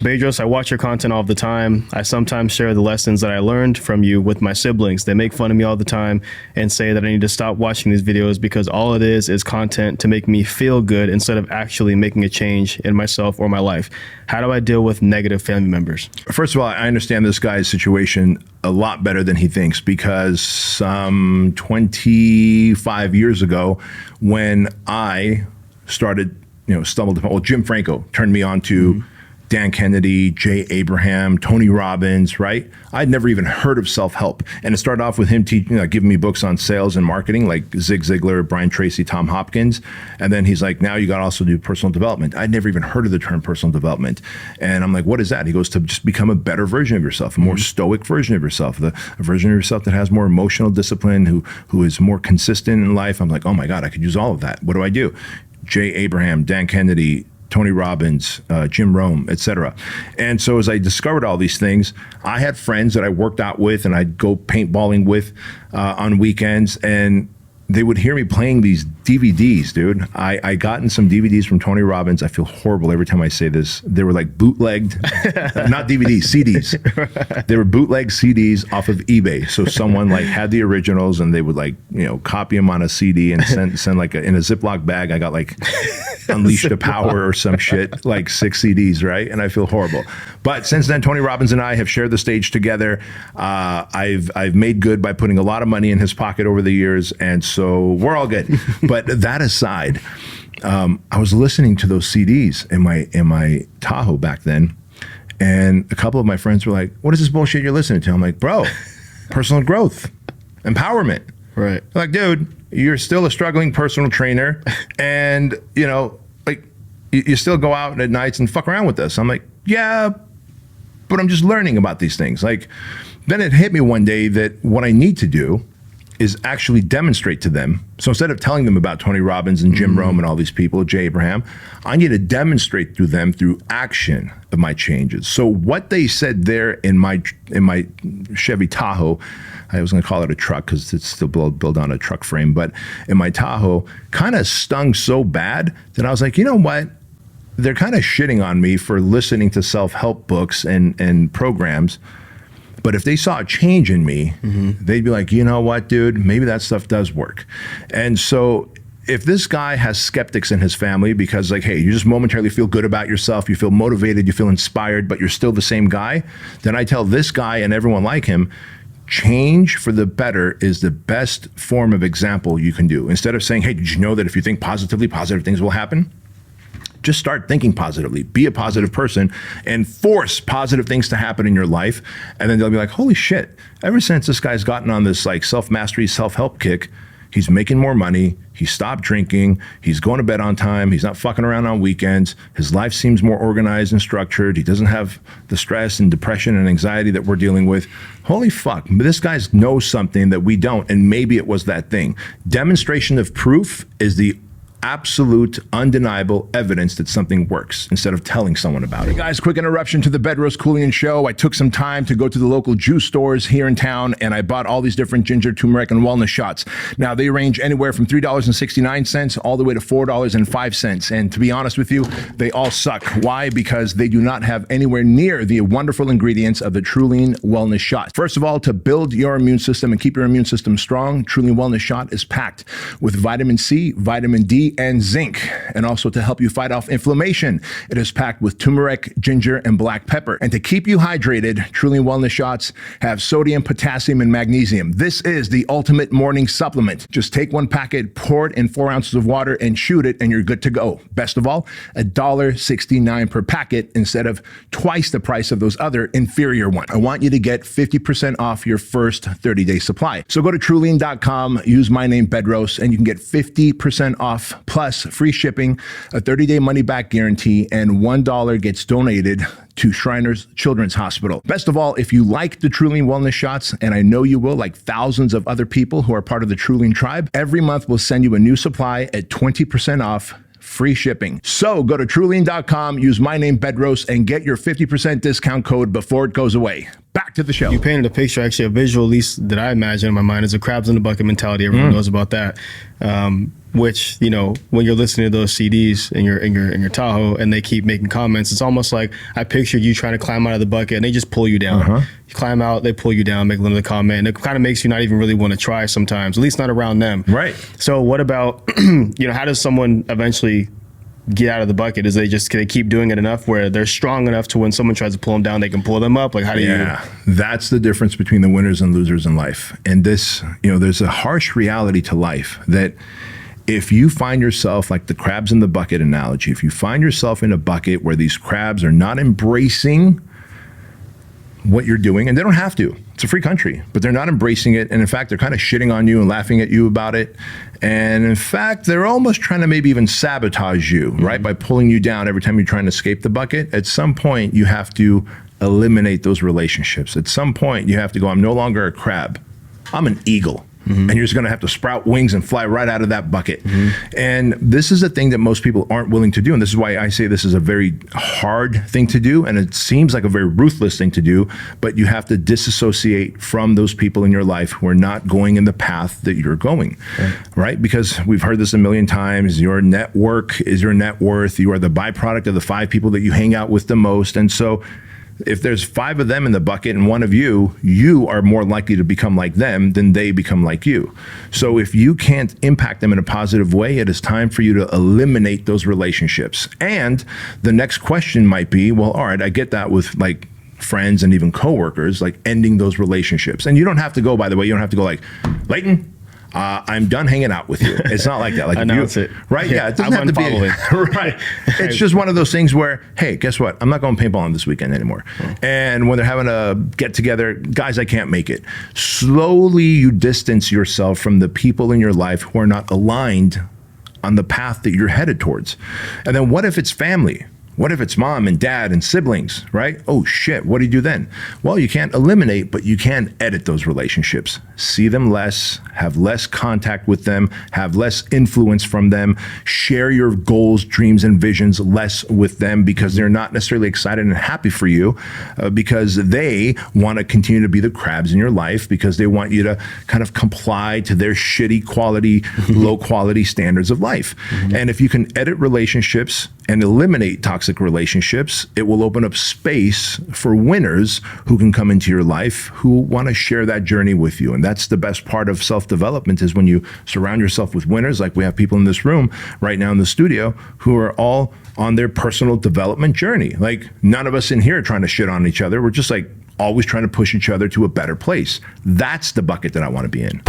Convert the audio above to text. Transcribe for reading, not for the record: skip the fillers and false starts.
Bedros, I watch your content all the time. I sometimes share the lessons that I learned from you with my siblings. They make fun of me all the time and say that I need to stop watching these videos because all it is content to make me feel good instead of actually making a change in myself or my life. How do I deal with negative family members? First of all, I understand this guy's situation a lot better than he thinks, because 25 years ago, when I started, stumbled upon, well, Jim Franco turned me on to Dan Kennedy, Jay Abraham, Tony Robbins, right? I'd never even heard of self-help. And it started off with him giving me books on sales and marketing, like Zig Ziglar, Brian Tracy, Tom Hopkins. And then he's like, now you got to also do personal development. I'd never even heard of the term personal development. And I'm like, what is that? He goes, to just become a better version of yourself, a more stoic version of yourself, a version of yourself that has more emotional discipline, who is more consistent in life. I'm like, oh my God, I could use all of that. What do I do? Jay Abraham, Dan Kennedy, Tony Robbins, Jim Rome, etc. And so as I discovered all these things, I had friends that I worked out with and I'd go paintballing with on weekends, and they would hear me playing these DVDs, dude. I gotten some DVDs from Tony Robbins. I feel horrible every time I say this. They were like bootlegged, not DVDs, CDs. They were bootleg CDs off of eBay. So someone like had the originals and they would copy them on a CD and send like in a Ziploc bag. I got like Unleash the Power or some shit, like 6 CDs, right? And I feel horrible. But since then, Tony Robbins and I have shared the stage together. I've made good by putting a lot of money in his pocket over the years, and so we're all good. But that aside, I was listening to those CDs in my Tahoe back then, and a couple of my friends were like, "What is this bullshit you're listening to?" I'm like, "Bro, personal growth, empowerment." Right. They're like, dude, you're still a struggling personal trainer, and you still go out at nights and fuck around with us. I'm like, yeah, but I'm just learning about these things. Like, then it hit me one day that what I need to do is actually demonstrate to them. So instead of telling them about Tony Robbins and Jim Rome and all these people, Jay Abraham, I need to demonstrate to them through action of my changes. So what they said there in my Chevy Tahoe, I was gonna call it a truck because it's still built on a truck frame, but in my Tahoe, kind of stung so bad that I was like, you know what? They're kind of shitting on me for listening to self-help books and programs. But if they saw a change in me, they'd be like, you know what, dude, maybe that stuff does work. And so if this guy has skeptics in his family because like, hey, you just momentarily feel good about yourself, you feel motivated, you feel inspired, but you're still the same guy, then I tell this guy and everyone like him, change for the better is the best form of example you can do. Instead of saying, hey, did you know that if you think positively, positive things will happen? Just start thinking positively, be a positive person, and force positive things to happen in your life. And then they'll be like, holy shit, ever since this guy's gotten on this like self-mastery, self-help kick, he's making more money, he stopped drinking, he's going to bed on time, he's not fucking around on weekends, his life seems more organized and structured, he doesn't have the stress and depression and anxiety that we're dealing with. Holy fuck, this guy knows something that we don't, and maybe it was that thing. Demonstration of proof is the absolute, undeniable evidence that something works instead of telling someone about it. Hey guys, quick interruption to the Bedros Keuilian show. I took some time to go to the local juice stores here in town and I bought all these different ginger, turmeric, and walnut shots. Now they range anywhere from $3.69 all the way to $4.05. And to be honest with you, they all suck. Why? Because they do not have anywhere near the wonderful ingredients of the Trulian wellness shot. First of all, to build your immune system and keep your immune system strong, Trulian wellness shot is packed with vitamin C, vitamin D, and zinc, and also to help you fight off inflammation. It is packed with turmeric, ginger, and black pepper. And to keep you hydrated, Trulian wellness shots have sodium, potassium, and magnesium. This is the ultimate morning supplement. Just take one packet, pour it in 4 ounces of water, and shoot it, and you're good to go. Best of all, $1.69 per packet instead of twice the price of those other inferior ones. I want you to get 50% off your first 30-day supply. So go to Trulian.com, use my name Bedros, and you can get 50% off plus free shipping, a 30-day money-back guarantee, and $1 gets donated to Shriners Children's Hospital. Best of all, if you like the Trulian wellness shots, and I know you will, like thousands of other people who are part of the Trulian tribe, every month we'll send you a new supply at 20% off, free shipping. So go to Trulian.com, use my name Bedros, and get your 50% discount code before it goes away. Back to the show. You painted a picture, actually a visual, at least that I imagine in my mind, is a crabs in the bucket mentality. Everyone knows about that. which, you know, when you're listening to those CDs in your Tahoe and they keep making comments, it's almost like I pictured you trying to climb out of the bucket and they just pull you down. You climb out, they pull you down, make another comment, and it kind of makes you not even really want to try sometimes, at least not around them. Right. So what about, you know, how does someone eventually get out of the bucket? Is can they keep doing it enough where they're strong enough to when someone tries to pull them down, they can pull them up? Like, how do you? That's the difference between the winners and losers in life. And this, you know, there's a harsh reality to life that if you find yourself like the crabs in the bucket analogy, if you find yourself in a bucket where these crabs are not embracing what you're doing, and they don't have to, it's a free country, but they're not embracing it. And in fact, they're kind of shitting on you and laughing at you about it. And in fact, they're almost trying to maybe even sabotage you, right? By pulling you down every time you're trying to escape the bucket. At some point, you have to eliminate those relationships. At some point, you have to go, I'm no longer a crab, I'm an eagle. And you're just going to have to sprout wings and fly right out of that bucket. And this is a thing that most people aren't willing to do. And this is why I say this is a very hard thing to do. And it seems like a very ruthless thing to do. But you have to disassociate from those people in your life who are not going in the path that you're going. Right? Because we've heard this a million times. Your network is your net worth. You are the byproduct of the 5 people that you hang out with the most. And so if there's 5 of them in the bucket and 1 of you, you are more likely to become like them than they become like you. So if you can't impact them in a positive way, it is time for you to eliminate those relationships. And the next question might be, well, all right, I get that with like friends and even coworkers, like ending those relationships. And you don't have to go, by the way, you don't have to go like, Leighton, I'm done hanging out with you. It's not like that. Like announce it, right? Yeah, it doesn't have to be right. It's just one of those things where, hey, guess what? I'm not going paintballing this weekend anymore. And when they're having a get together, guys, I can't make it. Slowly, you distance yourself from the people in your life who are not aligned on the path that you're headed towards. And then what if it's family? What if it's mom and dad and siblings, right? Oh shit, what do you do then? Well, you can't eliminate, but you can edit those relationships. See them less, have less contact with them, have less influence from them, share your goals, dreams, and visions less with them because they're not necessarily excited and happy for you because they want to continue to be the crabs in your life because they want you to kind of comply to their shitty quality, low quality standards of life. And if you can edit relationships and eliminate toxic relationships, it will open up space for winners who can come into your life who want to share that journey with you. And that's the best part of self-development is when you surround yourself with winners, like we have people in this room right now in the studio who are all on their personal development journey. Like none of us in here are trying to shit on each other. We're just like always trying to push each other to a better place. That's the bucket that I want to be in.